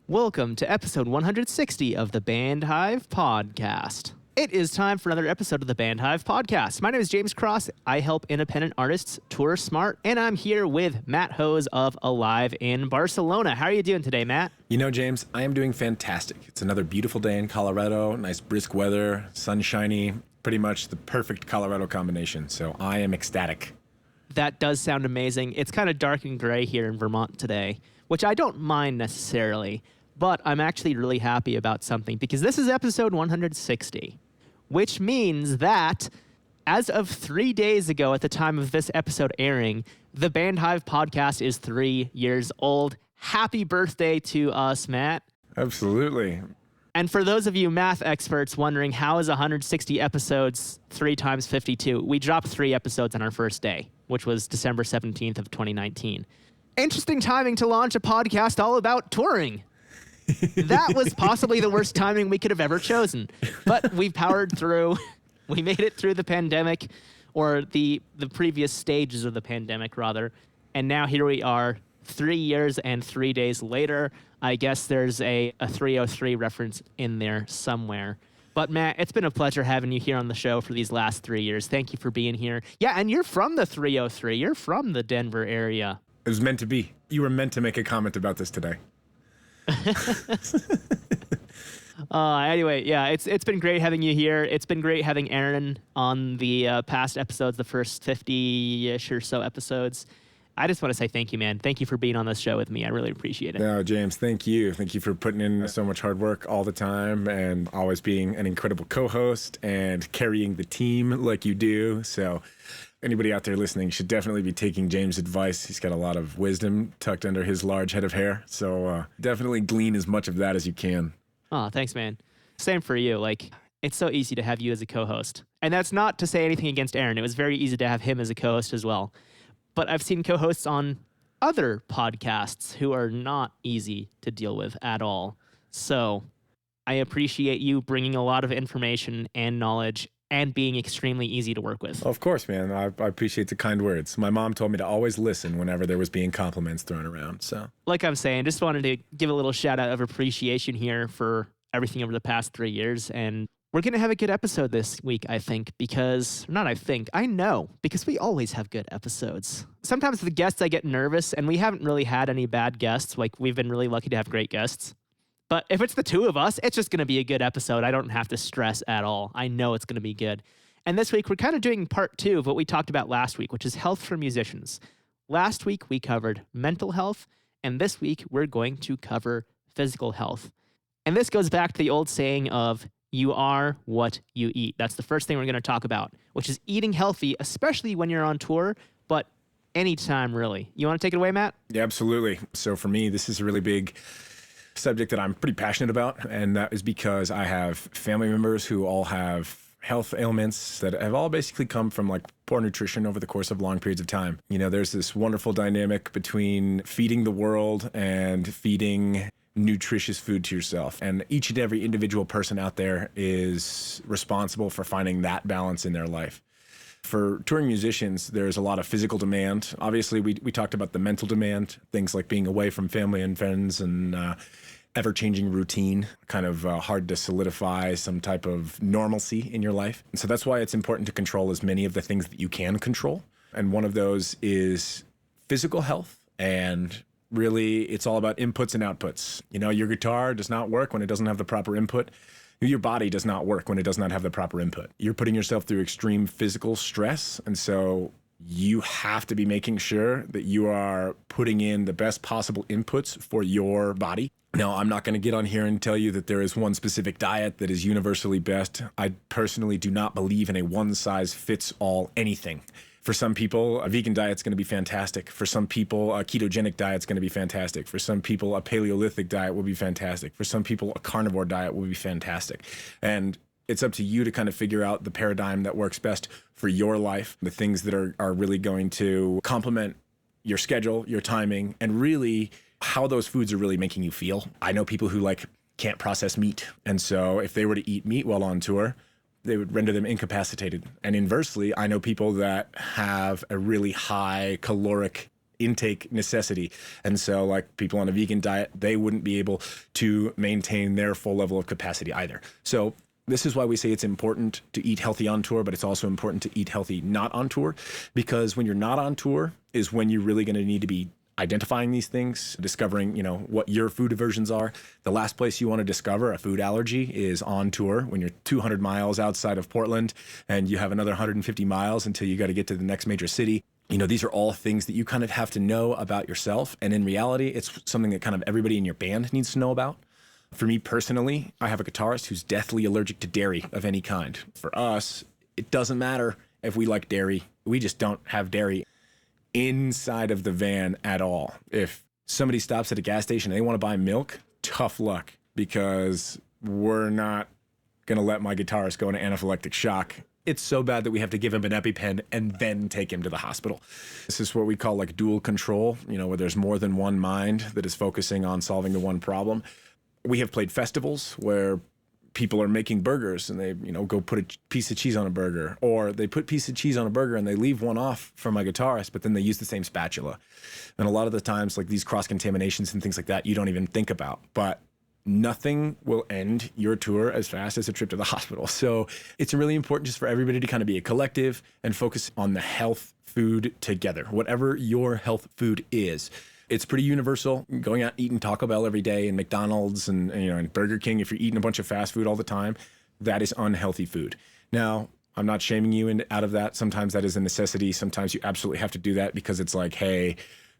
Welcome to episode 160 of the Band Hive Podcast. It is time for another episode of the Band Hive Podcast. My name is James Cross. I help independent artists tour smart, and I'm here with Matt Hose of Alive in Barcelona. How are you doing today, Matt? You know, James, I am doing fantastic. It's another beautiful day in Colorado, nice brisk weather, sunshiny, pretty much the perfect Colorado combination. So I am ecstatic. That does sound amazing. It's kind of dark and gray here in Vermont today, which I don't mind necessarily. But I'm actually really happy about something because this is episode 160, which means that as of 3 days ago at the time of this episode airing, the Band Hive Podcast is 3 years old. Happy birthday to us, Matt. Absolutely. And for those of you math experts wondering how is 160 episodes 3 times 52, we dropped 3 episodes on our first day, which was December 17th of 2019. Interesting timing to launch a podcast all about touring. That was possibly the worst timing we could have ever chosen. But we powered through. We made it through the pandemic, or the previous stages of the pandemic, rather. And now here we are, 3 years and 3 days later. I guess there's a 303 reference in there somewhere. But Matt, it's been a pleasure having you here on the show for these last 3 years. Thank you for being here. Yeah, and you're from the 303. You're from the Denver area. It was meant to be. You were meant to make a comment about this today. Anyway, yeah, it's been great having you here. It's been great having Aaron on the past episodes, the first 50-ish or so episodes. I just want to say thank you, man. Thank you for being on this show with me. I really appreciate it. No, James, thank you. Thank you for putting in so much hard work all the time and always being an incredible co-host and carrying the team like you do. So anybody out there listening should definitely be taking James' advice. He's got a lot of wisdom tucked under his large head of hair. So definitely glean as much of that as you can. Oh, thanks, man. Same for you. Like, it's so easy to have you as a co-host. And that's not to say anything against Aaron. It was very easy to have him as a co-host as well. But I've seen co-hosts on other podcasts who are not easy to deal with at all. So I appreciate you bringing a lot of information and knowledge and being extremely easy to work with. Of course, man. I appreciate the kind words. My mom told me to always listen whenever there was being compliments thrown around. So, like I'm saying, just wanted to give a little shout out of appreciation here for everything over the past 3 years. And we're going to have a good episode this week, I think, I know, because we always have good episodes. Sometimes the guests, I get nervous, and we haven't really had any bad guests. Like, we've been really lucky to have great guests. But if it's the two of us, it's just going to be a good episode. I don't have to stress at all. I know it's going to be good. And this week, we're kind of doing part 2 of what we talked about last week, which is health for musicians. Last week, we covered mental health, and this week, we're going to cover physical health. And this goes back to the old saying of, you are what you eat. That's the first thing we're going to talk about, which is eating healthy, especially when you're on tour, but anytime, really. You want to take it away, Matt? yeah, absolutely. So for me, this is a really big subject that I'm pretty passionate about, and that is because I have family members who all have health ailments that have all basically come from like poor nutrition over the course of long periods of time. You know, there's this wonderful dynamic between feeding the world and feeding nutritious food to yourself. And each and every individual person out there is responsible for finding that balance in their life. For touring musicians, there's a lot of physical demand. Obviously, we talked about the mental demand, things like being away from family and friends and ever-changing routine, kind of hard to solidify some type of normalcy in your life. And so that's why it's important to control as many of the things that you can control. And one of those is physical health, and really, it's all about inputs and outputs. You know, your guitar does not work when it doesn't have the proper input. Your body does not work when it does not have the proper input. You're putting yourself through extreme physical stress, and so you have to be making sure that you are putting in the best possible inputs for your body. Now, I'm not going to get on here and tell you that there is one specific diet that is universally best. I personally do not believe in a one-size-fits-all anything. For some people, a vegan diet's going to be fantastic. For some people, a ketogenic diet's going to be fantastic. For some people, a Paleolithic diet will be fantastic. For some people, a carnivore diet will be fantastic. And it's up to you to kind of figure out the paradigm that works best for your life, the things that are really going to complement your schedule, your timing, and really how those foods are really making you feel. I know people who can't process meat. And so if they were to eat meat while on tour, they would render them incapacitated. And inversely, I know people that have a really high caloric intake necessity. And so like people on a vegan diet, they wouldn't be able to maintain their full level of capacity either. So this is why we say it's important to eat healthy on tour, but it's also important to eat healthy not on tour, because when you're not on tour is when you're really going to need to be identifying these things, discovering, what your food aversions are. The last place you want to discover a food allergy is on tour when you're 200 miles outside of Portland and you have another 150 miles until you got to get to the next major city. These are all things that you kind of have to know about yourself. And in reality, it's something that kind of everybody in your band needs to know about. For me personally, I have a guitarist who's deathly allergic to dairy of any kind. For us, it doesn't matter if we like dairy. We just don't have dairy inside of the van at all. If somebody stops at a gas station and they want to buy milk, tough luck, because we're not going to let my guitarist go into anaphylactic shock. It's so bad that we have to give him an EpiPen and then take him to the hospital. This is what we call like dual control, where there's more than one mind that is focusing on solving the one problem. We have played festivals where people are making burgers and they, go put a piece of cheese on a burger, or they put piece of cheese on a burger and they leave one off from my guitarist, but then they use the same spatula. And a lot of the times, like these cross-contaminations and things like that, you don't even think about. But nothing will end your tour as fast as a trip to the hospital. So it's really important just for everybody to kind of be a collective and focus on the health food together, whatever your health food is. It's pretty universal. Going out eating Taco Bell every day and McDonald's and Burger King, if you're eating a bunch of fast food all the time, that is unhealthy food. Now, I'm not shaming you out of that. Sometimes that is a necessity. Sometimes you absolutely have to do that because it's like, hey,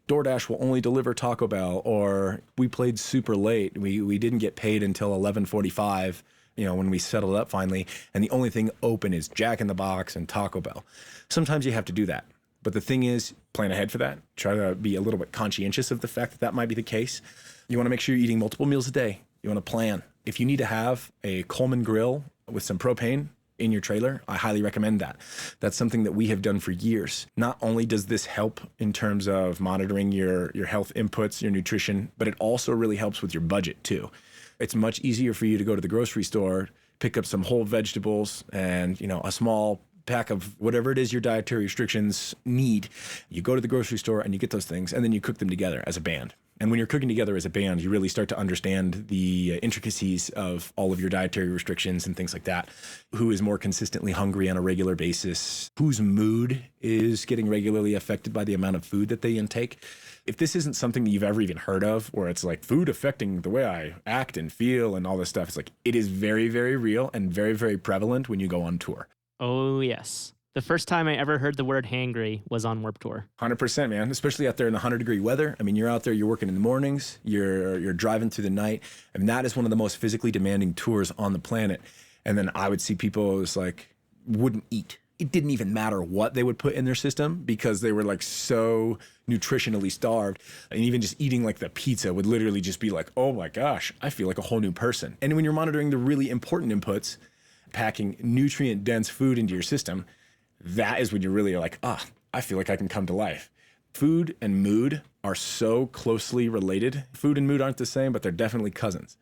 DoorDash will only deliver Taco Bell, or we played super late. We didn't get paid until 11:45, when we settled up finally, and the only thing open is Jack in the Box and Taco Bell. Sometimes you have to do that. But the thing is, plan ahead for that. Try to be a little bit conscientious of the fact that that might be the case. You want to make sure you're eating multiple meals a day. You want to plan. If you need to have a Coleman grill with some propane in your trailer, I highly recommend that. That's something that we have done for years. Not only does this help in terms of monitoring your health inputs, your nutrition, but it also really helps with your budget too. It's much easier for you to go to the grocery store, pick up some whole vegetables and, a small pack of whatever it is your dietary restrictions need. You go to the grocery store and you get those things, and then you cook them together as a band. And when you're cooking together as a band, you really start to understand the intricacies of all of your dietary restrictions and things like that. Who is more consistently hungry on a regular basis? Whose mood is getting regularly affected by the amount of food that they intake? If this isn't something that you've ever even heard of, where it's like food affecting the way I act and feel and all this stuff, it's like it is very, very real and very, very prevalent when you go on tour. Oh, yes. The first time I ever heard the word hangry was on Warped Tour. 100%, man, especially out there in the 100-degree weather. I mean, you're out there, you're working in the mornings, you're driving through the night. I mean, that is one of the most physically demanding tours on the planet. And then I would see people who was like, wouldn't eat. It didn't even matter what they would put in their system because they were like so nutritionally starved. And even just eating like the pizza would literally just be like, oh my gosh, I feel like a whole new person. And when you're monitoring the really important inputs, packing nutrient-dense food into your system, that is when you really are like, I feel like I can come to life. Food and mood are so closely related. Food and mood aren't the same, but they're definitely cousins.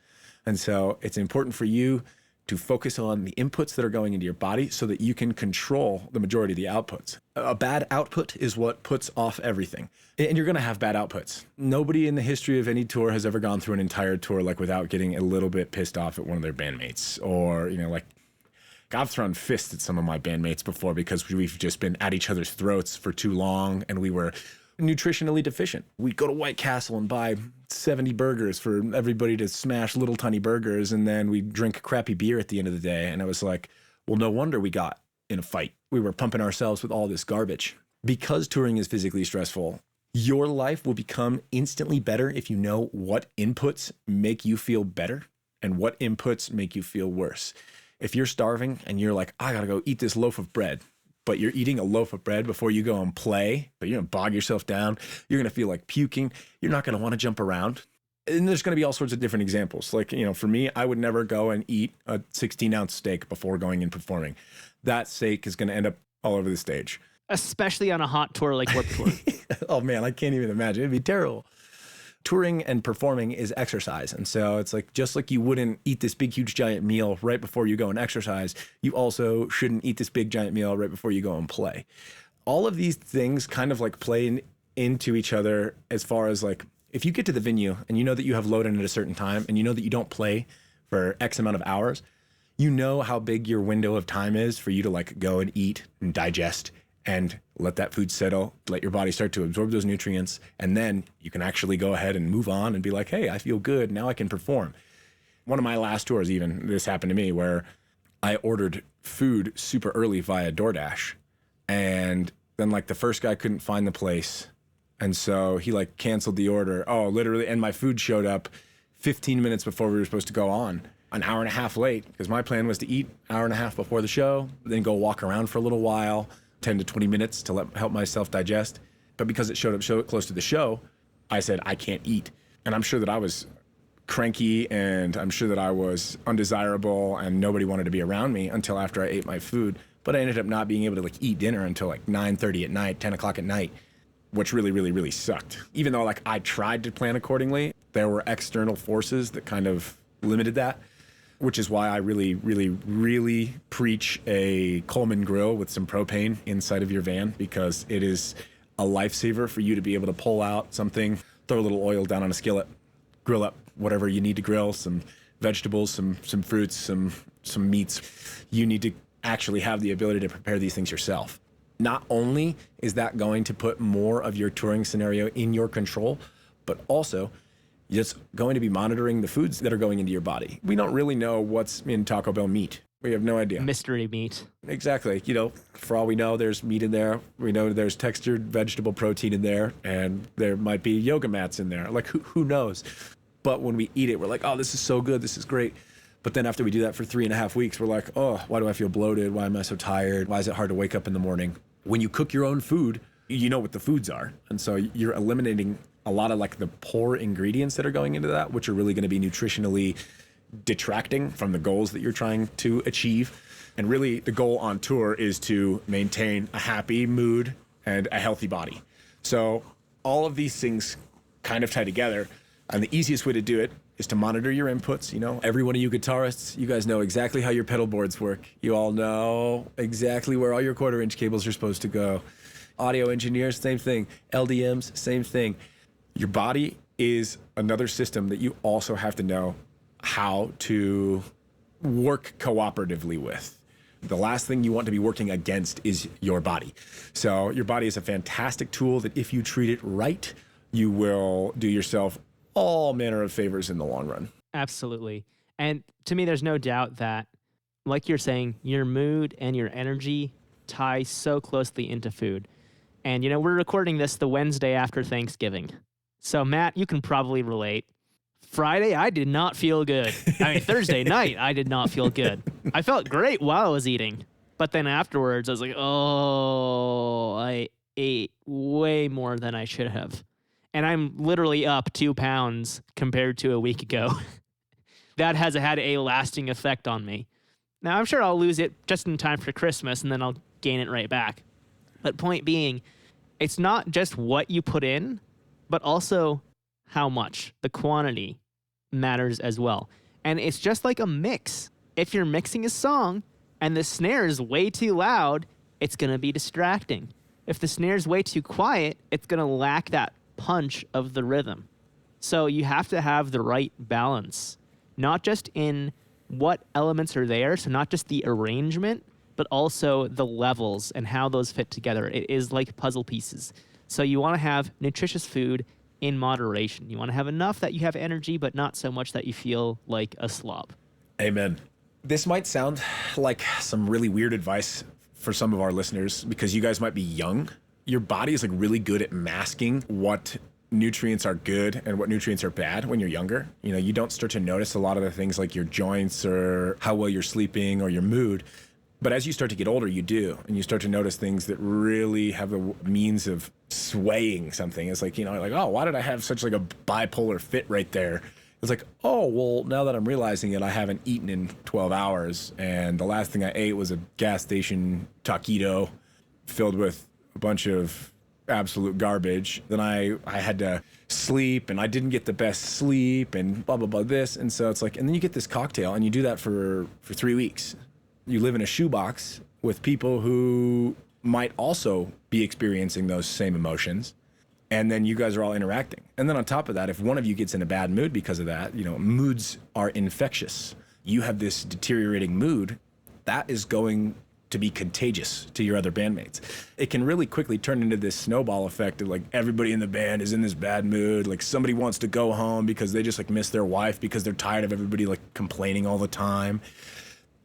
And so it's important for you to focus on the inputs that are going into your body so that you can control the majority of the outputs. A bad output is what puts off everything. And you're going to have bad outputs. Nobody in the history of any tour has ever gone through an entire tour like without getting a little bit pissed off at one of their bandmates, or, like I've thrown fists at some of my bandmates before because we've just been at each other's throats for too long and we were nutritionally deficient. We'd go to White Castle and buy 70 burgers for everybody to smash little tiny burgers, and then we'd drink crappy beer at the end of the day. And I was like, well, no wonder we got in a fight. We were pumping ourselves with all this garbage. Because touring is physically stressful, your life will become instantly better if you know what inputs make you feel better and what inputs make you feel worse. If you're starving and you're like, I gotta go eat this loaf of bread, but you're eating a loaf of bread before you go and play, but you're gonna bog yourself down, you're gonna feel like puking, you're not gonna wanna jump around. And there's gonna be all sorts of different examples. Like, for me, I would never go and eat a 16-ounce steak before going and performing. That steak is gonna end up all over the stage. Especially on a hot tour like Warped Tour. Oh man, I can't even imagine. It'd be terrible. Touring and performing is exercise. And so it's like, just like you wouldn't eat this big, huge, giant meal right before you go and exercise, you also shouldn't eat this big, giant meal right before you go and play. All of these things kind of like play into each other as far as like, if you get to the venue and you know that you have load in at a certain time and you know that you don't play for X amount of hours, you know how big your window of time is for you to like go and eat and digest and let that food settle, let your body start to absorb those nutrients. And then you can actually go ahead and move on and be like, hey, I feel good. Now I can perform. One of my last tours, even this happened to me where I ordered food super early via DoorDash. And then like the first guy couldn't find the place. And so he like canceled the order. Oh, literally. And my food showed up 15 minutes before we were supposed to go on, an hour and a half late, because my plan was to eat an hour and a half before the show, then go walk around for a little while, 10 to 20 minutes to help myself digest. But because it showed up so close to the show, I said, I can't eat. And I'm sure that I was cranky and I'm sure that I was undesirable and nobody wanted to be around me until after I ate my food. But I ended up not being able to like eat dinner until like 9:30 at night, 10 o'clock at night, which really, really, really sucked. Even though like I tried to plan accordingly, there were external forces that kind of limited that, which is why I really, really, really preach a Coleman grill with some propane inside of your van, because it is a lifesaver for you to be able to pull out something, throw a little oil down on a skillet, grill up whatever you need to grill, some vegetables, some fruits, some meats. You need to actually have the ability to prepare these things yourself. Not only is that going to put more of your touring scenario in your control, but also it's going to be monitoring the foods that are going into your body. We don't really know what's in Taco Bell meat. We have no idea. Mystery meat. Exactly. You know, for all we know, there's meat in there. We know there's textured vegetable protein in there, and there might be yoga mats in there. Like, who knows? But when we eat it, we're like, oh, this is so good. This is great. But then after we do that for 3.5 weeks, we're like, oh, why do I feel bloated? Why am I so tired? Why is it hard to wake up in the morning? When you cook your own food, you know what the foods are. And so you're eliminating a lot of like the poor ingredients that are going into that, which are really going to be nutritionally detracting from the goals that you're trying to achieve. And really the goal on tour is to maintain a happy mood and a healthy body. So all of these things kind of tie together. And the easiest way to do it is to monitor your inputs. You know, every one of you guitarists, you guys know exactly how your pedal boards work. You all know exactly where all your 1/4-inch cables are supposed to go. Audio engineers, same thing. LDMs, same thing. Your body is another system that you also have to know how to work cooperatively with. The last thing you want to be working against is your body. So your body is a fantastic tool that if you treat it right, you will do yourself all manner of favors in the long run. Absolutely. And to me, there's no doubt that, like you're saying, your mood and your energy tie so closely into food. And, you know, we're recording this the Wednesday after Thanksgiving. So, Matt, you can probably relate. Friday, I did not feel good. I mean, Thursday night, I did not feel good. I felt great while I was eating. But then afterwards, I was like, oh, I ate way more than I should have. And I'm literally up 2 pounds compared to a week ago. That has had a lasting effect on me. Now, I'm sure I'll lose it just in time for Christmas, and then I'll gain it right back. But point being, it's not just what you put in, but also how much. The quantity matters as well. And it's just like a mix. If you're mixing a song and the snare is way too loud, it's going to be distracting. If the snare is way too quiet, it's going to lack that punch of the rhythm. So you have to have the right balance, not just in what elements are there, so not just the arrangement, but also the levels and how those fit together. It is like puzzle pieces. So you want to have nutritious food in moderation. You want to have enough that you have energy, but not so much that you feel like a slob. Amen. This might sound like some really weird advice for some of our listeners because you guys might be young. Your body is like really good at masking what nutrients are good and what nutrients are bad when you're younger. You know, you don't start to notice a lot of the things like your joints or how well you're sleeping or your mood. But as you start to get older, you do. And you start to notice things that really have the means of swaying something. It's like, you know, like, oh, why did I have such like a bipolar fit right there? It's like, oh, well, now that I'm realizing it, I haven't eaten in 12 hours. And the last thing I ate was a gas station taquito filled with a bunch of absolute garbage. Then I had to sleep and I didn't get the best sleep and blah, blah, blah, this. And so it's like, and then you get this cocktail and you do that for 3 weeks. You live in a shoebox with people who might also be experiencing those same emotions. And then you guys are all interacting. And then on top of that, if one of you gets in a bad mood because of that, moods are infectious. You have this deteriorating mood, that is going to be contagious to your other bandmates. It can really quickly turn into this snowball effect of like everybody in the band is in this bad mood. Like somebody wants to go home because they just like miss their wife because they're tired of everybody like complaining all the time.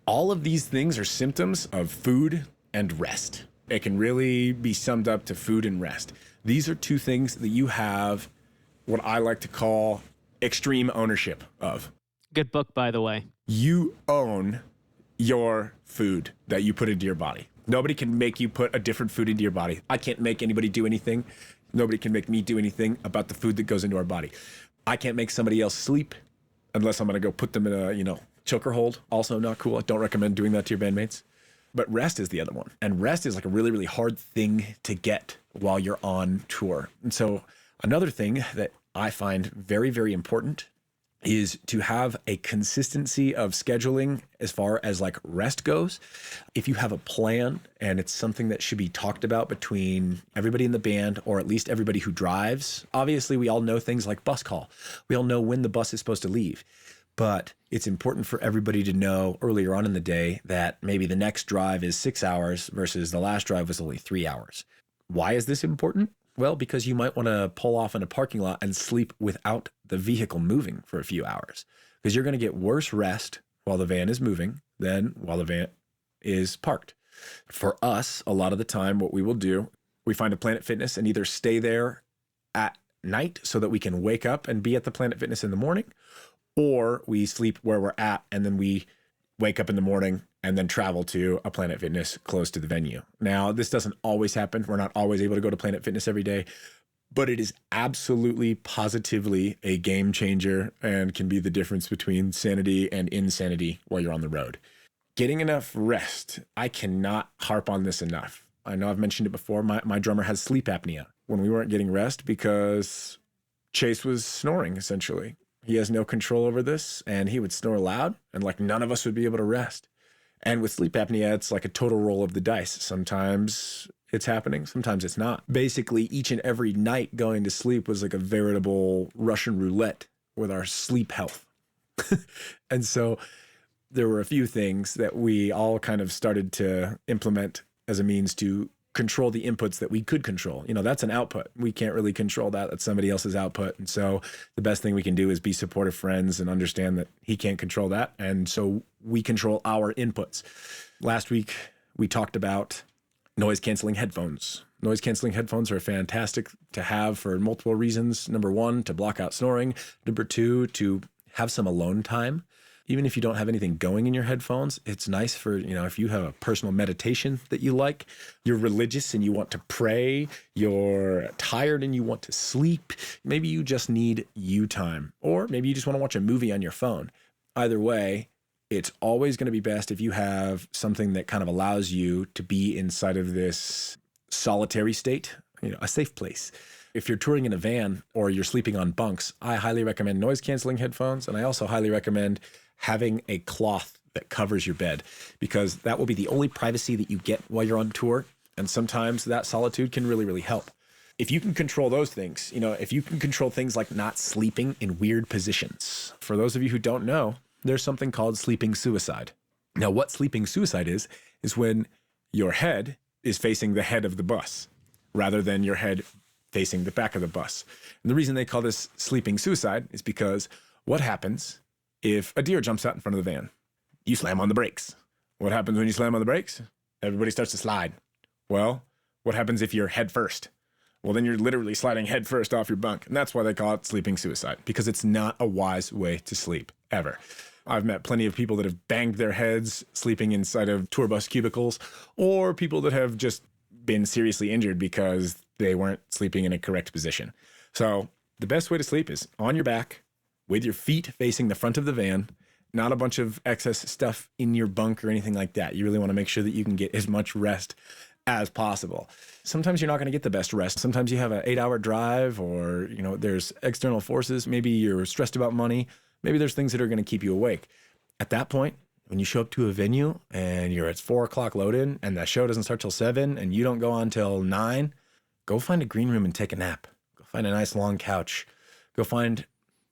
All of these things are symptoms of food and rest. It can really be summed up to food and rest. These are two things that you have what I like to call extreme ownership of. Good book, by the way. You own your food that you put into your body. Nobody can make you put a different food into your body. I can't make anybody do anything. Nobody can make me do anything about the food that goes into our body. I can't make somebody else sleep unless I'm going to go put them in a, choker hold. Also not cool. I don't recommend doing that to your bandmates. But rest is the other one. And rest is like a really, really hard thing to get while you're on tour. And so another thing that I find very, very important is to have a consistency of scheduling as far as like rest goes. If you have a plan and it's something that should be talked about between everybody in the band, or at least everybody who drives, obviously we all know things like bus call. We all know when the bus is supposed to leave. But it's important for everybody to know earlier on in the day that maybe the next drive is 6 hours versus the last drive was only 3 hours. Why is this important? Well, because you might want to pull off in a parking lot and sleep without the vehicle moving for a few hours, because you're going to get worse rest while the van is moving than while the van is parked. For us, a lot of the time, what we will do, we find a Planet Fitness and either stay there at night so that we can wake up and be at the Planet Fitness in the morning, or we sleep where we're at and then we wake up in the morning and then travel to a Planet Fitness close to the venue. Now, this doesn't always happen. We're not always able to go to Planet Fitness every day, but it is absolutely, positively a game changer and can be the difference between sanity and insanity while you're on the road. Getting enough rest. I cannot harp on this enough. I know I've mentioned it before. My drummer has sleep apnea when we weren't getting rest because Chase was snoring, essentially. He has no control over this, and he would snore loud, and like none of us would be able to rest. And with sleep apnea, it's like a total roll of the dice. Sometimes it's happening, sometimes it's not. Basically, each and every night going to sleep was like a veritable Russian roulette with our sleep health. And so there were a few things that we all kind of started to implement as a means to control the inputs that we could control. That's an output. We can't really control that. That's somebody else's output. And so the best thing we can do is be supportive friends and understand that he can't control that. And so we control our inputs. Last week, we talked about noise canceling headphones. Noise canceling headphones are fantastic to have for multiple reasons. Number one, to block out snoring. Number two, to have some alone time. Even if you don't have anything going in your headphones, it's nice for, if you have a personal meditation that you like, you're religious and you want to pray, you're tired and you want to sleep, maybe you just need you time, or maybe you just want to watch a movie on your phone. Either way, it's always going to be best if you have something that kind of allows you to be inside of this solitary state, a safe place. If you're touring in a van or you're sleeping on bunks, I highly recommend noise canceling headphones. And I also highly recommend having a cloth that covers your bed, because that will be the only privacy that you get while you're on tour. And sometimes that solitude can really, really help. If you can control those things, if you can control things like not sleeping in weird positions. For those of you who don't know, there's something called sleeping suicide. Now, what sleeping suicide is when your head is facing the head of the bus rather than your head facing the back of the bus. And the reason they call this sleeping suicide is because what happens if a deer jumps out in front of the van? You slam on the brakes. What happens when you slam on the brakes? Everybody starts to slide. Well, what happens if you're head first? Well, then you're literally sliding head first off your bunk. And that's why they call it sleeping suicide, because it's not a wise way to sleep, ever. I've met plenty of people that have banged their heads sleeping inside of tour bus cubicles, or people that have just been seriously injured because they weren't sleeping in a correct position. So the best way to sleep is on your back with your feet facing the front of the van, not a bunch of excess stuff in your bunk or anything like that. You really want to make sure that you can get as much rest as possible. Sometimes you're not going to get the best rest. Sometimes you have an 8-hour drive, or, there's external forces. Maybe you're stressed about money. Maybe there's things that are going to keep you awake. At that point, when you show up to a venue and you're at 4 o'clock load-in and the show doesn't start till 7 and you don't go on till 9, go find a green room and take a nap. Find a nice long couch. Go find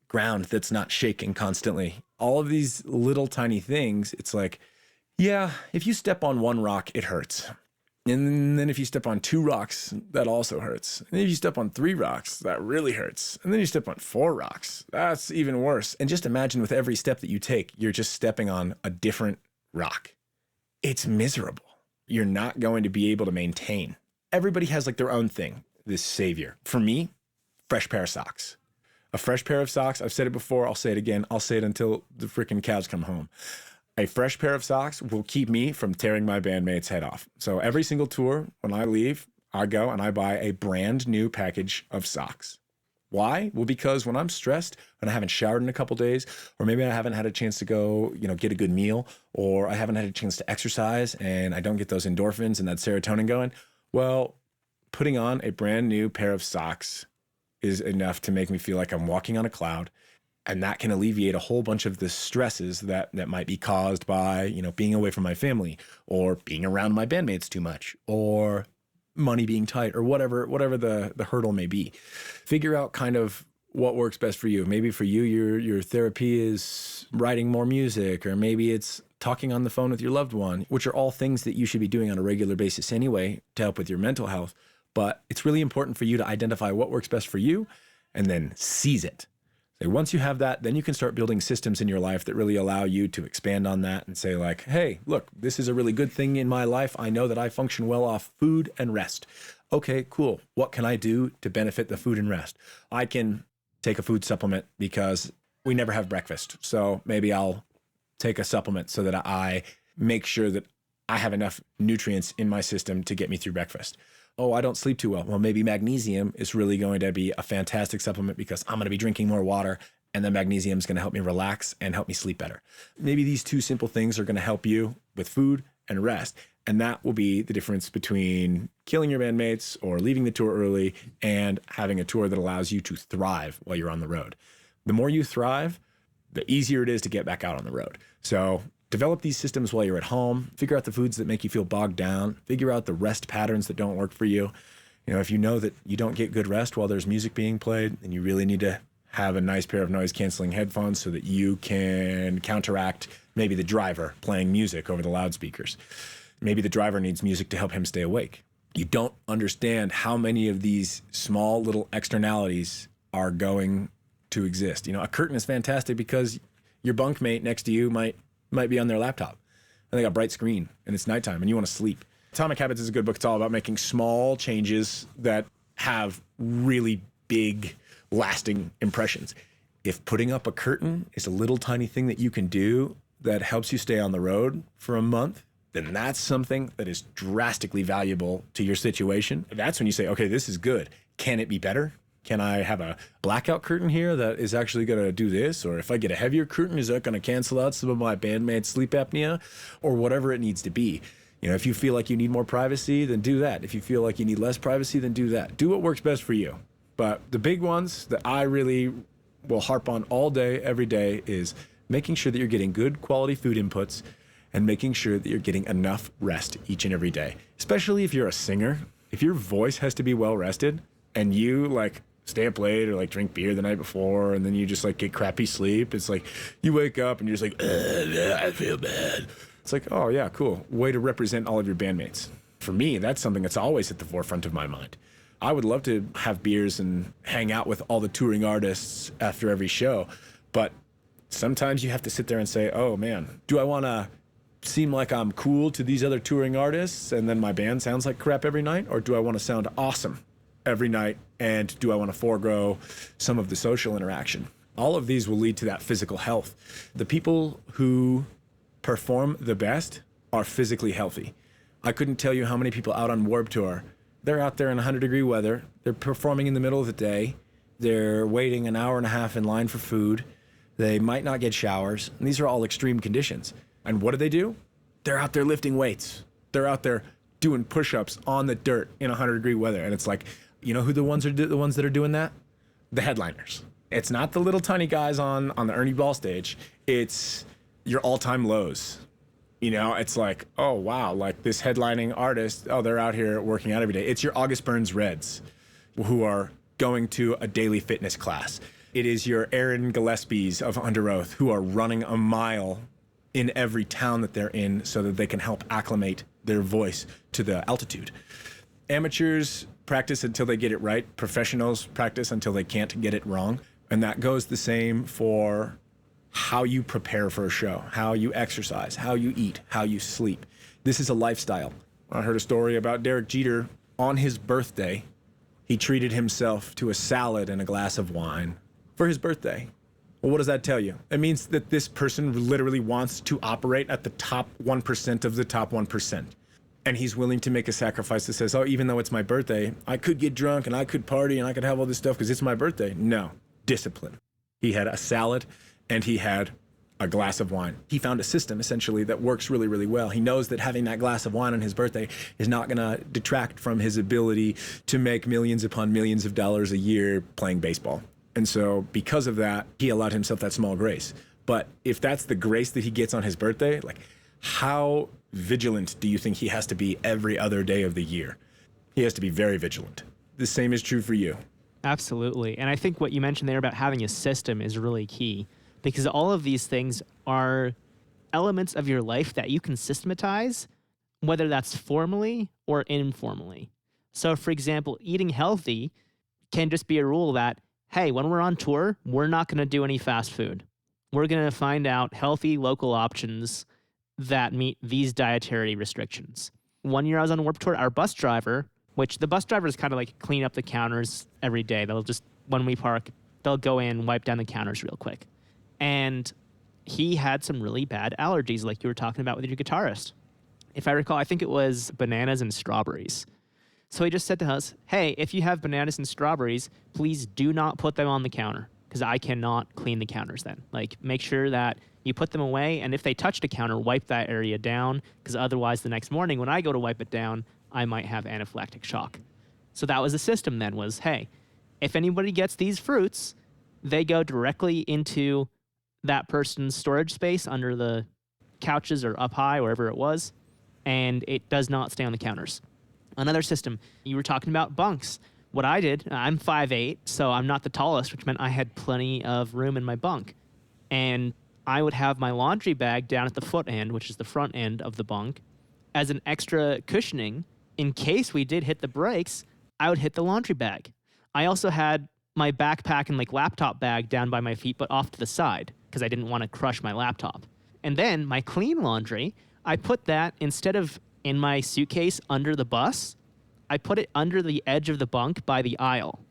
ground that's not shaking constantly. All of these little tiny things, it's like, yeah, if you step on one rock, it hurts. And then if you step on 2 rocks, that also hurts. And if you step on 3 rocks, that really hurts. And then you step on 4 rocks, that's even worse. And just imagine with every step that you take, you're just stepping on a different rock. It's miserable. You're not going to be able to maintain. Everybody has like their own thing, this savior. For me, fresh pair of socks. A fresh pair of socks, I've said it before, I'll say it again, I'll say it until the freaking cows come home. A fresh pair of socks will keep me from tearing my bandmate's head off. So every single tour, when I leave, I go and I buy a brand new package of socks. Why? Well, because when I'm stressed and I haven't showered in a couple days, or maybe I haven't had a chance to go, get a good meal, or I haven't had a chance to exercise and I don't get those endorphins and that serotonin going, well, putting on a brand new pair of socks is enough to make me feel like I'm walking on a cloud. And that can alleviate a whole bunch of the stresses that might be caused by, being away from my family, or being around my bandmates too much, or money being tight, or whatever the hurdle may be. Figure out kind of what works best for you. Maybe for you, your therapy is writing more music, or maybe it's talking on the phone with your loved one, which are all things that you should be doing on a regular basis anyway to help with your mental health. But it's really important for you to identify what works best for you and then seize it. So once you have that, then you can start building systems in your life that really allow you to expand on that and say like, hey, look, this is a really good thing in my life. I know that I function well off food and rest. Okay, cool. What can I do to benefit the food and rest? I can take a food supplement because we never have breakfast. So maybe I'll take a supplement so that I make sure that I have enough nutrients in my system to get me through breakfast. Oh, I don't sleep too well. Well, maybe magnesium is really going to be a fantastic supplement because I'm going to be drinking more water, and then magnesium is going to help me relax and help me sleep better. Maybe these 2 simple things are going to help you with food and rest. And that will be the difference between killing your bandmates or leaving the tour early and having a tour that allows you to thrive while you're on the road. The more you thrive, the easier it is to get back out on the road. So develop these systems while you're at home. Figure out the foods that make you feel bogged down. Figure out the rest patterns that don't work for you. If you know that you don't get good rest while there's music being played, then you really need to have a nice pair of noise-canceling headphones so that you can counteract maybe the driver playing music over the loudspeakers. Maybe the driver needs music to help him stay awake. You don't understand how many of these small little externalities are going to exist. A curtain is fantastic because your bunkmate next to you might be on their laptop and they got a bright screen and it's nighttime and you want to sleep. Atomic Habits is a good book. It's all about making small changes that have really big lasting impressions. If putting up a curtain is a little tiny thing that you can do that helps you stay on the road for a month, then that's something that is drastically valuable to your situation. That's when you say, okay, this is good. Can it be better? Can I have a blackout curtain here that is actually going to do this? Or if I get a heavier curtain, is that going to cancel out some of my bandmates' sleep apnea? Or whatever it needs to be. If you feel like you need more privacy, then do that. If you feel like you need less privacy, then do that. Do what works best for you. But the big ones that I really will harp on all day, every day, is making sure that you're getting good quality food inputs and making sure that you're getting enough rest each and every day. Especially if you're a singer. If your voice has to be well rested and you stay up late or drink beer the night before and then you just get crappy sleep. It's you wake up and you're just I feel bad. It's oh yeah, cool. Way to represent all of your bandmates. For me, that's something that's always at the forefront of my mind. I would love to have beers and hang out with all the touring artists after every show. But sometimes you have to sit there and say, oh man, do I want to seem like I'm cool to these other touring artists and then my band sounds like crap every night? Or do I want to sound awesome every night, and do I want to forego some of the social interaction? All of these will lead to that physical health. The people who perform the best are physically healthy. I couldn't tell you how many people out on Warped Tour, they're out there in 100-degree weather, they're performing in the middle of the day, they're waiting an hour and a half in line for food, they might not get showers, and these are all extreme conditions. And what do? They're out there lifting weights. They're out there doing push-ups on the dirt in 100-degree weather, and it's you know who the ones that are doing that? The headliners. It's not the little tiny guys on the Ernie Ball stage. It's your all-time lows. It's oh, wow, this headlining artist, oh, they're out here working out every day. It's your August Burns Reds who are going to a daily fitness class. It is your Aaron Gillespie's of Under Oath who are running a mile in every town that they're in so that they can help acclimate their voice to the altitude. Amateurs practice until they get it right. Professionals practice until they can't get it wrong. And that goes the same for how you prepare for a show, how you exercise, how you eat, how you sleep. This is a lifestyle. I heard a story about Derek Jeter. On his birthday, he treated himself to a salad and a glass of wine for his birthday. Well, what does that tell you? It means that this person literally wants to operate at the top 1% of the top 1%. And he's willing to make a sacrifice that says, oh, even though it's my birthday, I could get drunk and I could party and I could have all this stuff because it's my birthday. No, discipline. He had a salad and he had a glass of wine. He found a system essentially that works really, really well. He knows that having that glass of wine on his birthday is not going to detract from his ability to make millions upon millions of dollars a year playing baseball. And so because of that, he allowed himself that small grace. But if that's the grace that he gets on his birthday, like how vigilant do you think he has to be every other day of the year? He has to be very vigilant. The same is true for you. Absolutely. And I think what you mentioned there about having a system is really key, because all of these things are elements of your life that you can systematize, whether that's formally or informally. So for example, eating healthy can just be a rule that, hey, when we're on tour, we're not going to do any fast food. We're going to find out healthy local options that meet these dietary restrictions. One year I was on Warped Tour, our bus driver, which the bus drivers kind of like clean up the counters every day. They'll just, when we park, they'll go in, wipe down the counters real quick. And he had some really bad allergies like you were talking about with your guitarist. If I recall, I think it was bananas and strawberries. So he just said to us, hey, if you have bananas and strawberries, please do not put them on the counter because I cannot clean the counters then. Like, make sure that you put them away, and if they touch the counter, wipe that area down because otherwise the next morning when I go to wipe it down, I might have anaphylactic shock. So that was the system then was, hey, if anybody gets these fruits, they go directly into that person's storage space under the couches or up high, wherever it was, and it does not stay on the counters. Another system, you were talking about bunks. What I did, I'm 5'8", so I'm not the tallest, which meant I had plenty of room in my bunk. And I would have my laundry bag down at the foot end, which is the front end of the bunk, as an extra cushioning. In case we did hit the brakes, I would hit the laundry bag. I also had my backpack and like laptop bag down by my feet, but off to the side, because I didn't want to crush my laptop. And then my clean laundry, I put that, instead of in my suitcase under the bus, I put it under the edge of the bunk by the aisle.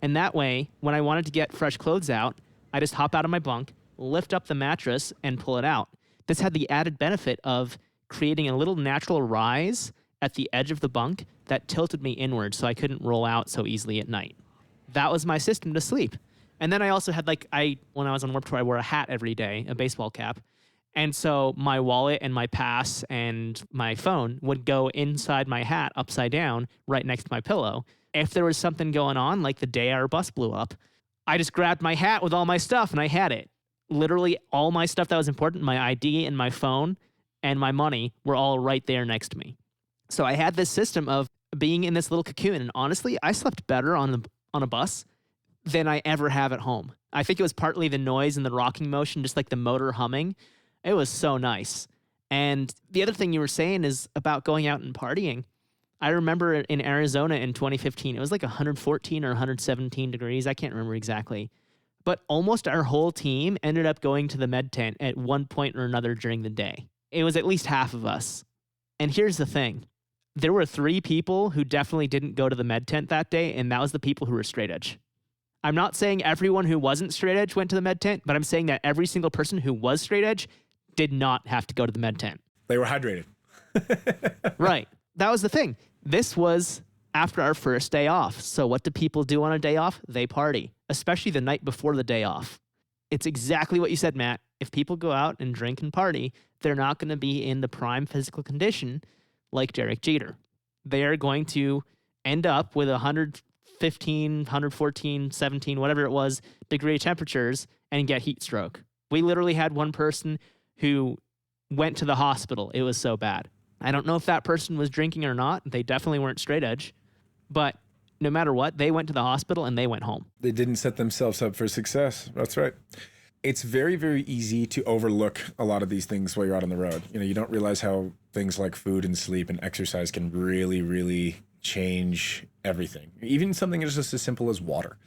And that way, when I wanted to get fresh clothes out, I just hop out of my bunk, lift up the mattress, and pull it out. This had the added benefit of creating a little natural rise at the edge of the bunk that tilted me inward so I couldn't roll out so easily at night. That was my system to sleep. And then I also had when I was on Warped Tour, I wore a hat every day, a baseball cap. And so my wallet and my pass and my phone would go inside my hat upside down right next to my pillow. If there was something going on, like the day our bus blew up, I just grabbed my hat with all my stuff and I had it. Literally all my stuff that was important, my ID and my phone and my money were all right there next to me. So I had this system of being in this little cocoon. And honestly, I slept better on a bus than I ever have at home. I think it was partly the noise and the rocking motion, just like the motor humming. It was so nice. And the other thing you were saying is about going out and partying. I remember in Arizona in 2015, it was like 114 or 117 degrees. I can't remember exactly. But almost our whole team ended up going to the med tent at one point or another during the day. It was at least half of us. And here's the thing. There were 3 people who definitely didn't go to the med tent that day, and that was the people who were straight edge. I'm not saying everyone who wasn't straight edge went to the med tent, but I'm saying that every single person who was straight edge did not have to go to the med tent. They were hydrated. Right. That was the thing. This was after our first day off. So what do people do on a day off? They party, especially the night before the day off. It's exactly what you said, Matt. If people go out and drink and party, they're not going to be in the prime physical condition like Derek Jeter. They are going to end up with 115, 114, 17, whatever it was, degree temperatures and get heat stroke. We literally had one person who went to the hospital. It was so bad. I don't know if that person was drinking or not. They definitely weren't straight edge. But no matter what, they went to the hospital and they went home. They didn't set themselves up for success. That's right. It's very, very easy to overlook a lot of these things while you're out on the road. You don't realize how things like food and sleep and exercise can really, really change everything. Even something just as simple as water.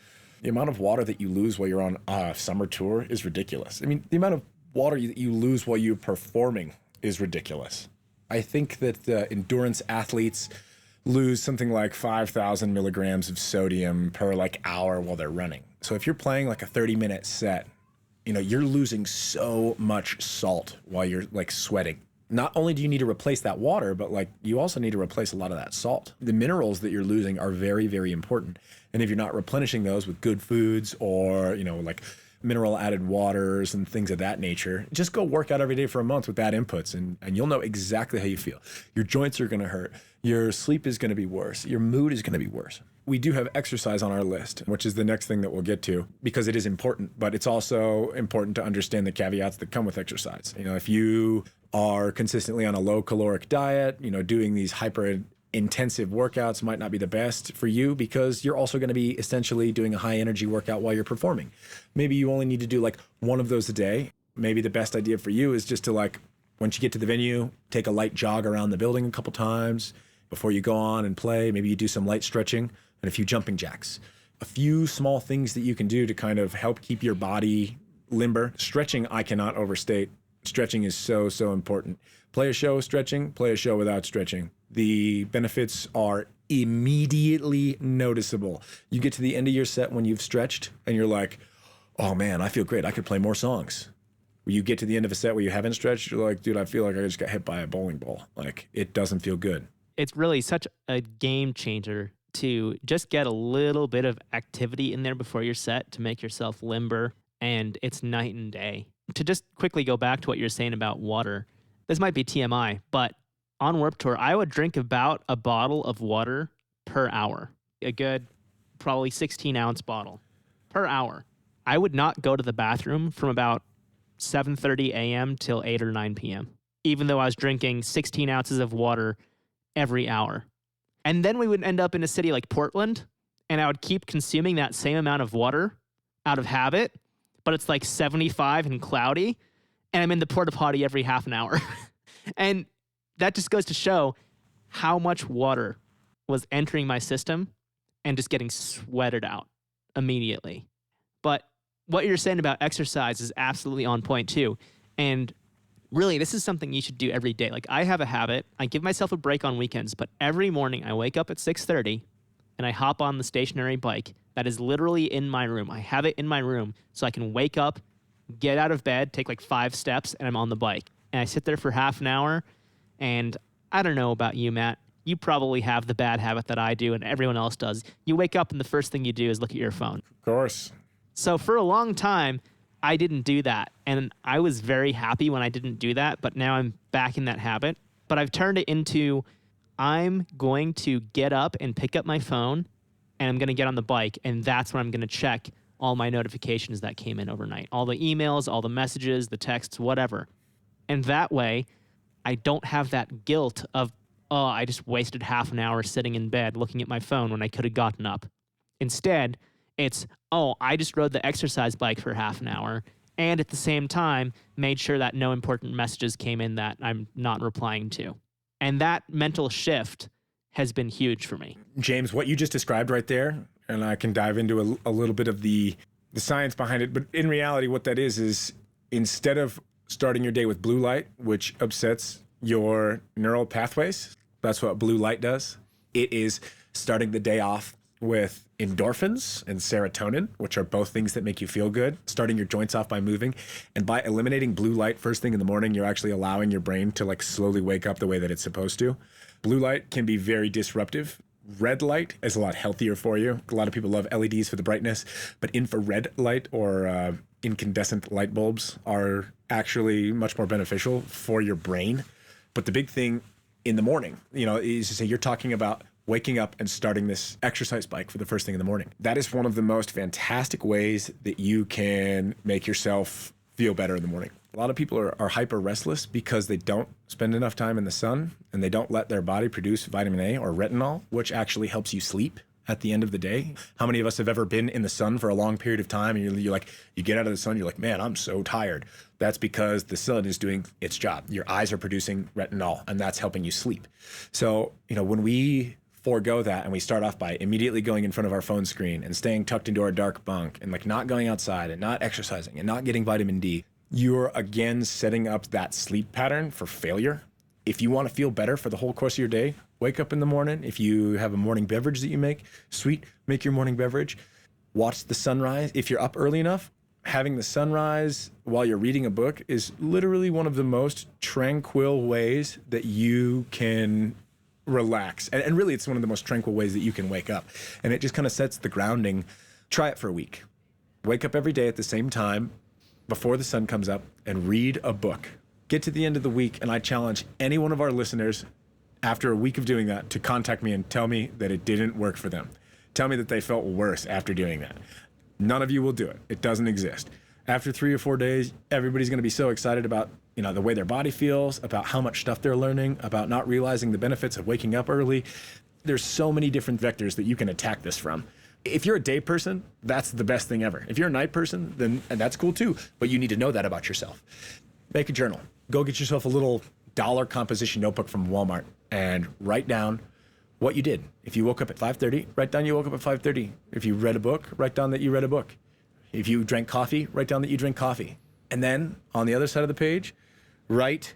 The amount of water that you lose while you're on a summer tour is ridiculous. I mean, the amount of water that you lose while you're performing is ridiculous. I think that endurance athletes lose something like 5,000 milligrams of sodium per hour while they're running. So if you're playing like a 30-minute set, you're losing so much salt while you're sweating. Not only do you need to replace that water, but you also need to replace a lot of that salt. The minerals that you're losing are very, very important. And if you're not replenishing those with good foods or, mineral added waters and things of that nature, just go work out every day for a month with bad inputs and you'll know exactly how you feel. Your joints are going to hurt. Your sleep is going to be worse. Your mood is going to be worse. We do have exercise on our list, which is the next thing that we'll get to because it is important, but it's also important to understand the caveats that come with exercise. If you are consistently on a low caloric diet, doing these hyper intensive workouts might not be the best for you because you're also going to be essentially doing a high energy workout while you're performing. Maybe you only need to do one of those a day. Maybe the best idea for you is just to once you get to the venue, take a light jog around the building a couple times before you go on and play. Maybe you do some light stretching and a few jumping jacks. A few small things that you can do to kind of help keep your body limber. Stretching, I cannot overstate. Stretching is so, so important. Play a show stretching, play a show without stretching. The benefits are immediately noticeable. You get to the end of your set when you've stretched and you're like, oh man, I feel great. I could play more songs. When you get to the end of a set where you haven't stretched, you're like, dude, I feel like I just got hit by a bowling ball. It doesn't feel good. It's really such a game changer to just get a little bit of activity in there before your set to make yourself limber, and it's night and day. To just quickly go back to what you're saying about water, this might be TMI, but on Warped Tour, I would drink about a bottle of water per hour. A good, probably 16-ounce bottle per hour. I would not go to the bathroom from about 7:30 a.m. till 8 or 9 p.m., even though I was drinking 16 ounces of water every hour. And then we would end up in a city like Portland, and I would keep consuming that same amount of water out of habit, but it's 75 and cloudy, and I'm in the porta potty every half an hour. And that just goes to show how much water was entering my system and just getting sweated out immediately. But what you're saying about exercise is absolutely on point too. And really, this is something you should do every day. I have a habit. I give myself a break on weekends, but every morning I wake up at 6:30 and I hop on the stationary bike that is literally in my room. I have it in my room so I can wake up, get out of bed, take 5 steps, and I'm on the bike. And I sit there for half an hour. And I don't know about you, Matt. You probably have the bad habit that I do and everyone else does. You wake up and the first thing you do is look at your phone. Of course. So for a long time, I didn't do that. And I was very happy when I didn't do that, but now I'm back in that habit. But I've turned it into, I'm going to get up and pick up my phone and I'm going to get on the bike. And that's when I'm going to check all my notifications that came in overnight. All the emails, all the messages, the texts, whatever. And that way, I don't have that guilt of, oh, I just wasted half an hour sitting in bed looking at my phone when I could have gotten up. Instead, it's, oh, I just rode the exercise bike for half an hour and at the same time made sure that no important messages came in that I'm not replying to. And that mental shift has been huge for me. James, what you just described right there, and I can dive into a little bit of the science behind it, but in reality what that is instead of starting your day with blue light, which upsets your neural pathways. That's what blue light does. It is starting the day off with endorphins and serotonin, which are both things that make you feel good, starting your joints off by moving. And by eliminating blue light first thing in the morning, you're actually allowing your brain to slowly wake up the way that it's supposed to. Blue light can be very disruptive. Red light is a lot healthier for you. A lot of people love LEDs for the brightness, but infrared light or incandescent light bulbs are actually much more beneficial for your brain. But the big thing in the morning, is to say you're talking about waking up and starting this exercise bike for the first thing in the morning. That is one of the most fantastic ways that you can make yourself feel better in the morning. A lot of people are hyper restless because they don't spend enough time in the sun and they don't let their body produce vitamin A or retinol, which actually helps you sleep at the end of the day. How many of us have ever been in the sun for a long period of time and you're like, you get out of the sun, you're like, man, I'm so tired. That's because the sun is doing its job. Your eyes are producing retinol and that's helping you sleep. So, when we forego that and we start off by immediately going in front of our phone screen and staying tucked into our dark bunk and like not going outside and not exercising and not getting vitamin D, you're again setting up that sleep pattern for failure. If you want to feel better for the whole course of your day, wake up in the morning. If you have a morning beverage that you make, sweet, make your morning beverage. Watch the sunrise. If you're up early enough, having the sunrise while you're reading a book is literally one of the most tranquil ways that you can relax. And really, it's one of the most tranquil ways that you can wake up. And it just kind of sets the grounding. Try it for a week. Wake up every day at the same time before the sun comes up and read a book. Get to the end of the week, and I challenge any one of our listeners after a week of doing that to contact me and tell me that it didn't work for them. Tell me that they felt worse after doing that. None of you will do it. It doesn't exist. After 3 or 4 days, everybody's going to be so excited about, the way their body feels, about how much stuff they're learning, about not realizing the benefits of waking up early. There's so many different vectors that you can attack this from. If you're a day person, that's the best thing ever. If you're a night person, then and that's cool too, but you need to know that about yourself. Make a journal. Go get yourself a little dollar composition notebook from Walmart and write down what you did. If you woke up at 5:30, write down you woke up at 5:30. If you read a book, write down that you read a book. If you drank coffee, write down that you drank coffee. And then on the other side of the page, write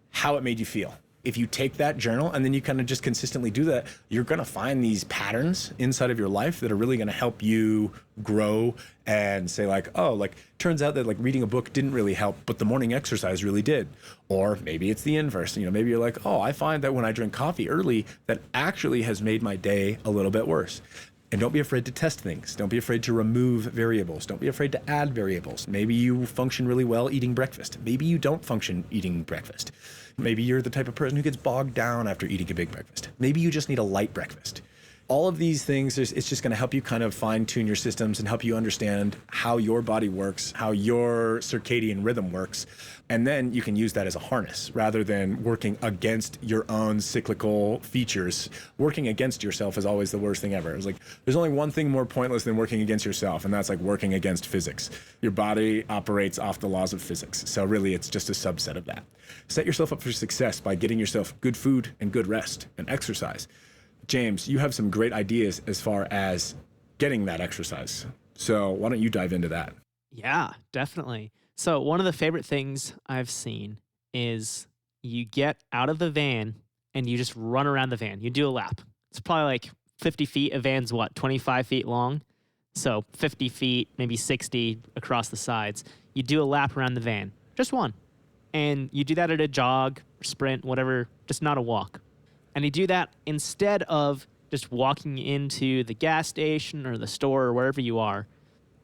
how it made you feel. If you take that journal and then you kind of just consistently do that, you're going to find these patterns inside of your life that are really going to help you grow and say like, oh, like turns out that like reading a book didn't really help, but the morning exercise really did. Or maybe it's the inverse. Maybe you're like, oh, I find that when I drink coffee early, that actually has made my day a little bit worse. And don't be afraid to test things. Don't be afraid to remove variables. Don't be afraid to add variables. Maybe you function really well eating breakfast. Maybe you don't function eating breakfast. Maybe you're the type of person who gets bogged down after eating a big breakfast. Maybe you just need a light breakfast. All of these things, it's just going to help you kind of fine tune your systems and help you understand how your body works, how your circadian rhythm works. And then you can use that as a harness rather than working against your own cyclical features. Working against yourself is always the worst thing ever. It's like, there's only one thing more pointless than working against yourself, and that's like working against physics. Your body operates off the laws of physics. So really, it's just a subset of that. Set yourself up for success by getting yourself good food and good rest and exercise. James, you have some great ideas as far as getting that exercise. So why don't you dive into that? Yeah, definitely. So one of the favorite things I've seen is you get out of the van and you just run around the van. You do a lap. It's probably like 50 feet. A van's 25 feet long? So 50 feet, maybe 60 across the sides. You do a lap around the van, just one. And you do that at a jog, sprint, whatever, just not a walk. And you do that instead of just walking into the gas station or the store or wherever you are,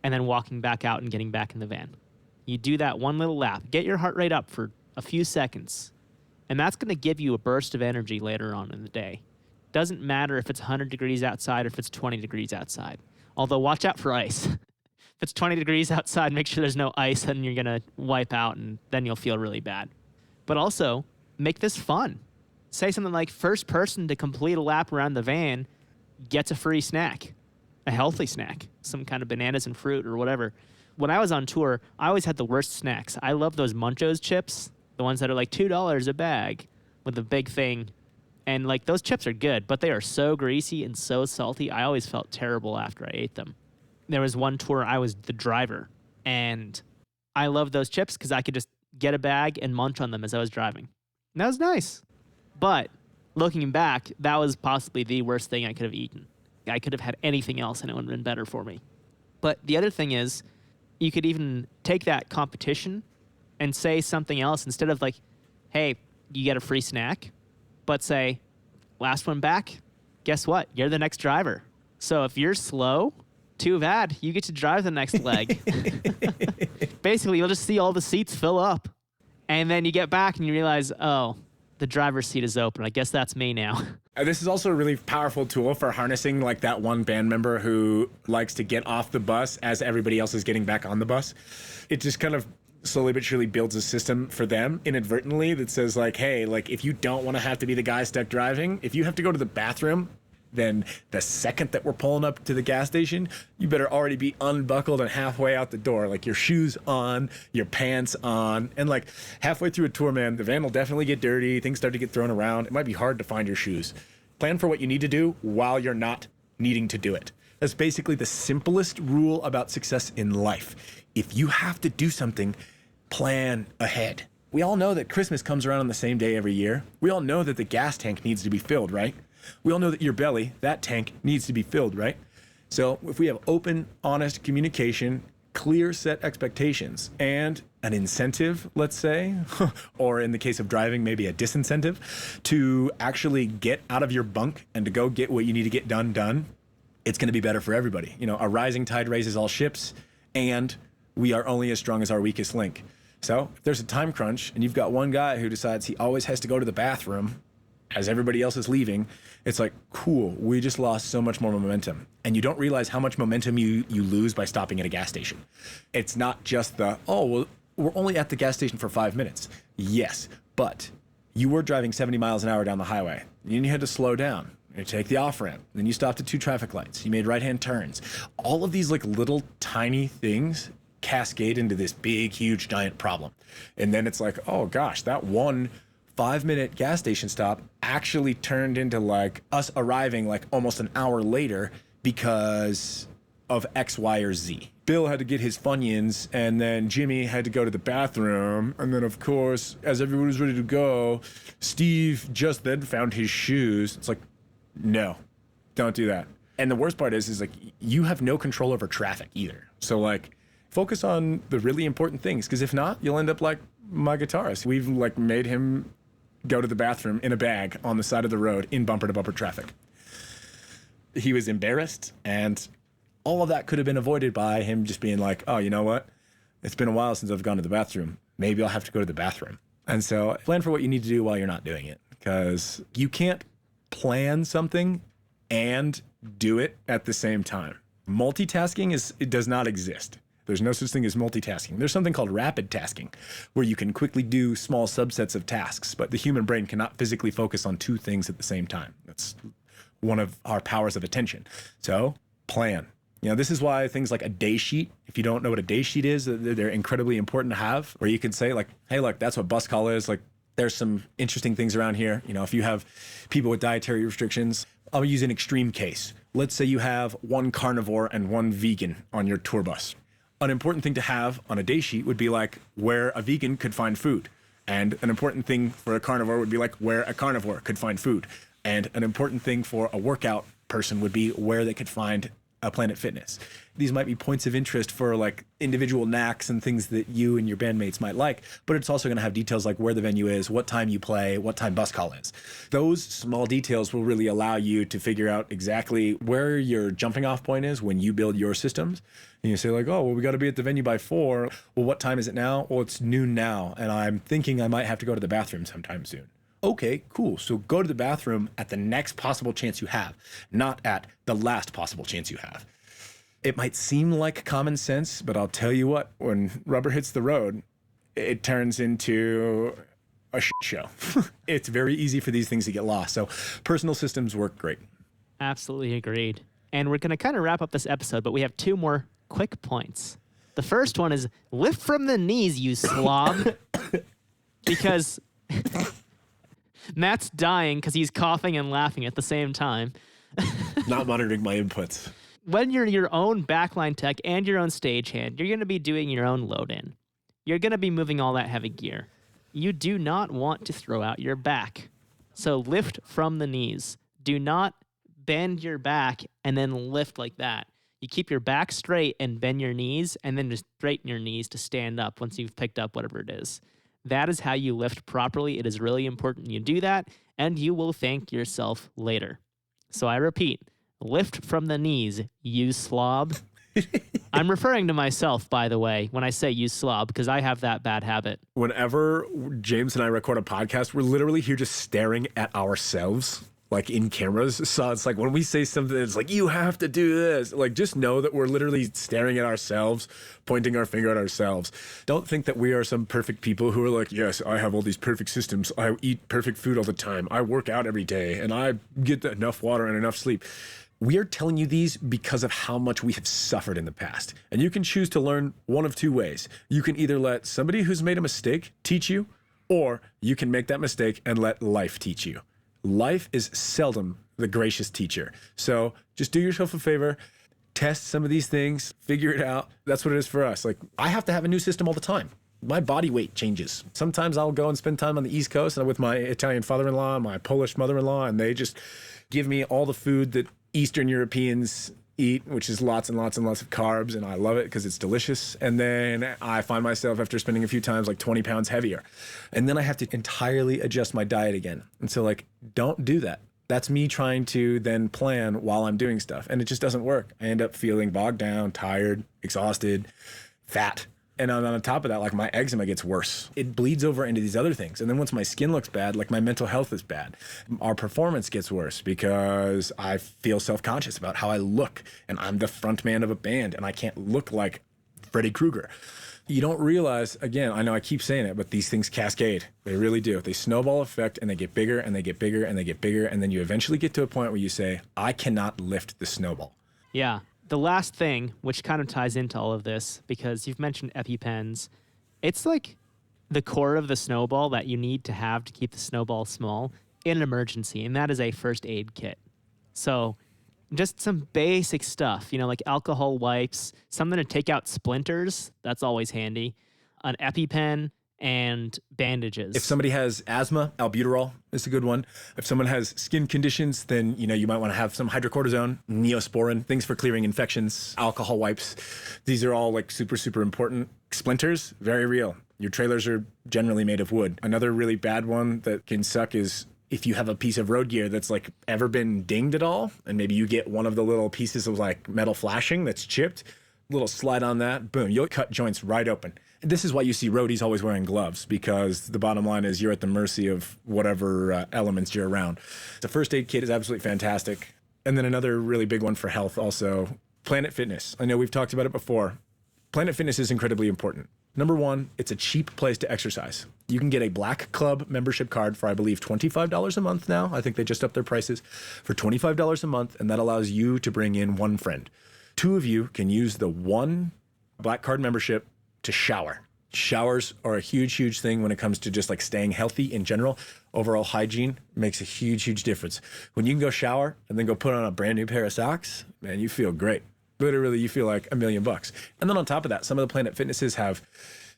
and then walking back out and getting back in the van. You do that one little lap. Get your heart rate up for a few seconds. And that's going to give you a burst of energy later on in the day. Doesn't matter if it's 100 degrees outside or if it's 20 degrees outside. Although watch out for ice. If it's 20 degrees outside, make sure there's no ice and you're going to wipe out and then you'll feel really bad. But also, make this fun. Say something like, first person to complete a lap around the van gets a free snack, a healthy snack, some kind of bananas and fruit or whatever. When I was on tour, I always had the worst snacks. I love those Munchos chips, the ones that are like $2 a bag with the big thing. And like those chips are good, but they are so greasy and so salty. I always felt terrible after I ate them. There was one tour I was the driver, and I loved those chips because I could just get a bag and munch on them as I was driving. And that was nice. But looking back, that was possibly the worst thing I could have eaten. I could have had anything else and it would have been better for me. But the other thing is, you could even take that competition and say something else instead of like, hey, you get a free snack, but say, last one back, guess what? You're the next driver. So if you're slow, too bad. You get to drive the next leg. Basically, you'll just see all the seats fill up. And then you get back and you realize, oh, the driver's seat is open. I guess that's me now. This is also a really powerful tool for harnessing like that one band member who likes to get off the bus as everybody else is getting back on the bus. It just kind of slowly but surely builds a system for them inadvertently that says like, hey, like if you don't want to have to be the guy stuck driving, if you have to go to the bathroom then the second that we're pulling up to the gas station, you better already be unbuckled and halfway out the door, like your shoes on, your pants on. And like halfway through a tour, man, the van will definitely get dirty. Things start to get thrown around. It might be hard to find your shoes. Plan for what you need to do while you're not needing to do it. That's basically the simplest rule about success in life. If you have to do something, plan ahead. We all know that Christmas comes around on the same day every year. We all know that the gas tank needs to be filled, right? We all know that your belly, that tank, needs to be filled, right? So if we have open, honest communication, clear set expectations, and an incentive, let's say, or in the case of driving, maybe a disincentive, to actually get out of your bunk and to go get what you need to get done, it's going to be better for everybody. You know, a rising tide raises all ships, and we are only as strong as our weakest link. So if there's a time crunch and you've got one guy who decides he always has to go to the bathroom as everybody else is leaving, it's like, cool, we just lost so much more momentum. And you don't realize how much momentum you lose by stopping at a gas station. It's not just the, oh, well, we're only at the gas station for 5 minutes. Yes, but you were driving 70 miles an hour down the highway. And you had to slow down. You take the off-ramp. Then you stopped at 2 traffic lights. You made right-hand turns. All of these like little tiny things cascade into this big, huge, giant problem. And then it's like, oh gosh, that one 5-minute gas station stop actually turned into like us arriving like almost an hour later because of X, Y, or Z. Bill had to get his Funyuns, and then Jimmy had to go to the bathroom. And then, of course, as everyone was ready to go, Steve just then found his shoes. It's like, no, don't do that. And the worst part is like, you have no control over traffic either. So like, focus on the really important things, because if not, you'll end up like my guitarist. We've like made him go to the bathroom in a bag on the side of the road in bumper-to-bumper traffic. He was embarrassed, and all of that could have been avoided by him just being like, oh, you know what? It's been a while since I've gone to the bathroom. Maybe I'll have to go to the bathroom. And so plan for what you need to do while you're not doing it, because you can't plan something and do it at the same time. Multitasking it does not exist. There's no such thing as multitasking. There's something called rapid tasking, where you can quickly do small subsets of tasks, but the human brain cannot physically focus on 2 things at the same time. That's one of our powers of attention. So plan. You know, this is why things like a day sheet, if you don't know what a day sheet is, they're incredibly important to have, where you can say like, hey, look, that's what bus call is. Like, there's some interesting things around here. You know, if you have people with dietary restrictions, I'll use an extreme case. Let's say you have 1 carnivore and 1 vegan on your tour bus. An important thing to have on a day sheet would be like where a vegan could find food. And an important thing for a carnivore would be like where a carnivore could find food. And an important thing for a workout person would be where they could find a Planet Fitness. These might be points of interest for like individual knacks and things that you and your bandmates might like, but it's also going to have details like where the venue is, what time you play, what time bus call is. Those small details will really allow you to figure out exactly where your jumping off point is when you build your systems. And you say like, oh, well, we got to be at the venue by 4. Well, what time is it now? Well, it's noon now, and I'm thinking I might have to go to the bathroom sometime soon. Okay, cool. So go to the bathroom at the next possible chance you have, not at the last possible chance you have. It might seem like common sense, but I'll tell you what, when rubber hits the road, it turns into a shit show. It's very easy for these things to get lost. So personal systems work great. Absolutely agreed. And we're going to kind of wrap up this episode, but we have 2 more quick points. The first one is lift from the knees, you slob. Because Matt's dying because he's coughing and laughing at the same time. Not monitoring my inputs. When you're your own backline tech and your own stagehand, you're going to be doing your own load in. You're going to be moving all that heavy gear. You do not want to throw out your back. So lift from the knees. Do not bend your back and then lift like that. You keep your back straight and bend your knees, and then just straighten your knees to stand up once you've picked up whatever it is. That is how you lift properly. It is really important you do that, and you will thank yourself later. So I repeat, lift from the knees, you slob. I'm referring to myself, by the way, when I say you slob, because I have that bad habit. Whenever James and I record a podcast, we're literally here just staring at ourselves. like in cameras. So it's like when we say something, it's like, you have to do this. Like, just know that we're literally staring at ourselves, pointing our finger at ourselves. Don't think that we are some perfect people who are like, yes, I have all these perfect systems. I eat perfect food all the time. I work out every day and I get enough water and enough sleep. We are telling you these because of how much we have suffered in the past. And you can choose to learn one of two ways. You can either let somebody who's made a mistake teach you, or you can make that mistake and let life teach you. Life is seldom the gracious teacher. So just do yourself a favor, test some of these things, figure it out. That's what it is for us. Like, I have to have a new system all the time. My body weight changes. Sometimes I'll go and spend time on the East Coast with my Italian father-in-law and my Polish mother-in-law, and they just give me all the food that Eastern Europeans eat, which is lots and lots and lots of carbs, and I love it because it's delicious. And then I find myself, after spending a few times, like 20 pounds heavier. And then I have to entirely adjust my diet again. And so, like, don't do that. That's me trying to then plan while I'm doing stuff, and it just doesn't work. I end up feeling bogged down, tired, exhausted, fat. And on top of that, like, my eczema gets worse. It bleeds over into these other things. And then once my skin looks bad, like, my mental health is bad. Our performance gets worse because I feel self-conscious about how I look. And I'm the front man of a band, and I can't look like Freddy Krueger. You don't realize, again, I know I keep saying it, but these things cascade. They really do. They snowball effect, and they get bigger and they get bigger and they get bigger. And then you eventually get to a point where you say, I cannot lift the snowball. Yeah. The last thing, which kind of ties into all of this, because you've mentioned EpiPens, it's like the core of the snowball that you need to have to keep the snowball small in an emergency, and that is a first aid kit. So just some basic stuff, like alcohol wipes, something to take out splinters, that's always handy, an EpiPen, and bandages. If somebody has asthma, albuterol is a good one. If someone has skin conditions, then you might want to have some hydrocortisone, Neosporin, things for clearing infections, alcohol wipes. These are all like super, super important. Splinters, very real. Your trailers are generally made of wood. Another really bad one that can suck is if you have a piece of road gear that's like ever been dinged at all, and maybe you get one of the little pieces of like metal flashing that's chipped, little slide on that, boom, you'll cut joints right open. This is why you see roadies always wearing gloves, because the bottom line is you're at the mercy of whatever elements you're around. The first aid kit is absolutely fantastic. And then another really big one for health also, Planet Fitness. I know we've talked about it before. Planet Fitness is incredibly important. Number one, it's a cheap place to exercise. You can get a Black Club membership card for, I believe, $25 a month now. I think they just upped their prices for $25 a month, and that allows you to bring in one friend. Two of you can use the one Black Card membership to shower. Showers are a huge, huge thing when it comes to just like staying healthy in general. Overall hygiene makes a huge, huge difference. When you can go shower and then go put on a brand new pair of socks, man, you feel great. Literally, you feel like $1 million. And then on top of that, some of the Planet Fitnesses have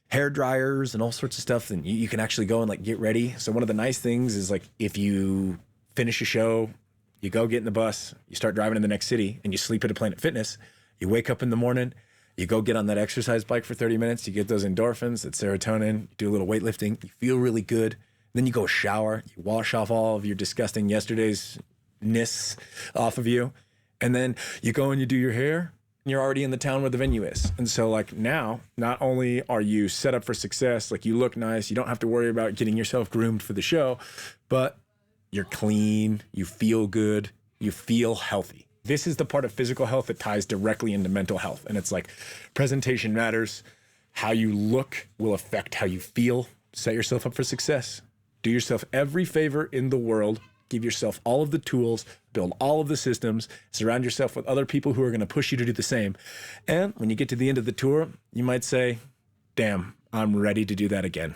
hair dryers and all sorts of stuff, and you can actually go and like get ready. So one of the nice things is like if you finish a show, you go get in the bus, you start driving in the next city, and you sleep at a Planet Fitness. You wake up in the morning, you go get on that exercise bike for 30 minutes, you get those endorphins, that serotonin, you do a little weightlifting, you feel really good. Then you go shower, you wash off all of your disgusting yesterday's ness off of you. And then you go and you do your hair, and you're already in the town where the venue is. And so like now, not only are you set up for success, like you look nice, you don't have to worry about getting yourself groomed for the show, but you're clean, you feel good, you feel healthy. This is the part of physical health that ties directly into mental health. And it's like presentation matters. How you look will affect how you feel. Set yourself up for success. Do yourself every favor in the world. Give yourself all of the tools, build all of the systems, surround yourself with other people who are going to push you to do the same. And when you get to the end of the tour, you might say, damn, I'm ready to do that again.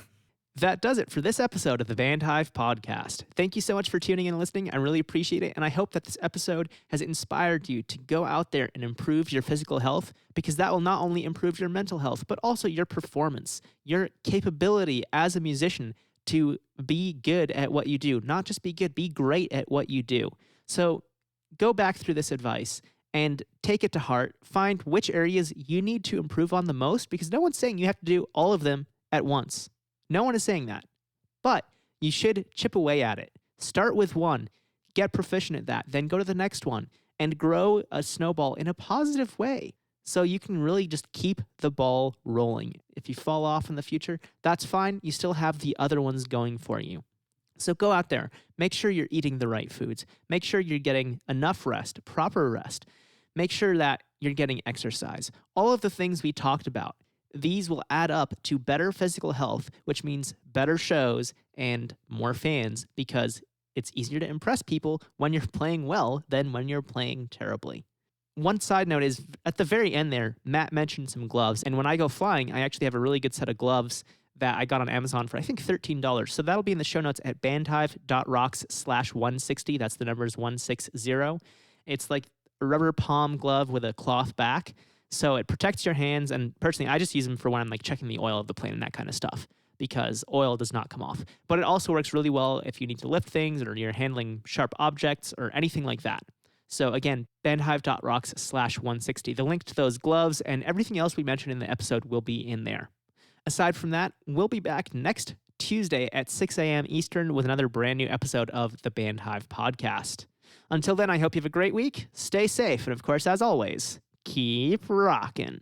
That does it for this episode of the Band Hive podcast. Thank you so much for tuning in and listening. I really appreciate it. And I hope that this episode has inspired you to go out there and improve your physical health, because that will not only improve your mental health, but also your performance, your capability as a musician to be good at what you do. Not just be good, be great at what you do. So go back through this advice and take it to heart. Find which areas you need to improve on the most, because no one's saying you have to do all of them at once. No one is saying that, but you should chip away at it. Start with one, get proficient at that, then go to the next one and grow a snowball in a positive way so you can really just keep the ball rolling. If you fall off in the future, that's fine. You still have the other ones going for you. So go out there, make sure you're eating the right foods, make sure you're getting enough rest, proper rest, make sure that you're getting exercise. All of the things we talked about, these will add up to better physical health, which means better shows and more fans because it's easier to impress people when you're playing well than when you're playing terribly. One side note is at the very end there, Matt mentioned some gloves. And when I go flying, I actually have a really good set of gloves that I got on Amazon for, I think, $13. So that'll be in the show notes at bandhive.rocks/160. That's the numbers 160. It's like a rubber palm glove with a cloth back. So it protects your hands. And personally, I just use them for when I'm like checking the oil of the plane and that kind of stuff, because oil does not come off. But it also works really well if you need to lift things or you're handling sharp objects or anything like that. So again, bandhive.rocks/160. The link to those gloves and everything else we mentioned in the episode will be in there. Aside from that, we'll be back next Tuesday at 6 a.m. Eastern with another brand new episode of the Band Hive podcast. Until then, I hope you have a great week. Stay safe. And of course, as always, keep rocking.